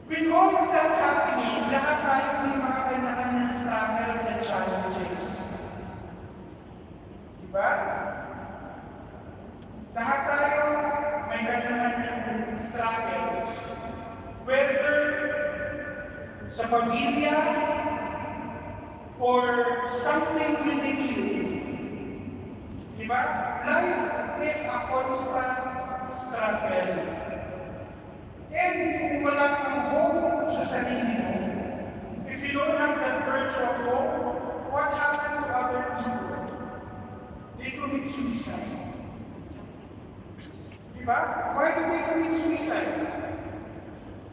With all of that happening, lahat tayo may mga kanya-kanyang struggles and challenges. Diba? Lahat tayo may kanya-kanyang struggles. Whether sa pamilya or something within you. Diba? Life is a constant struggle.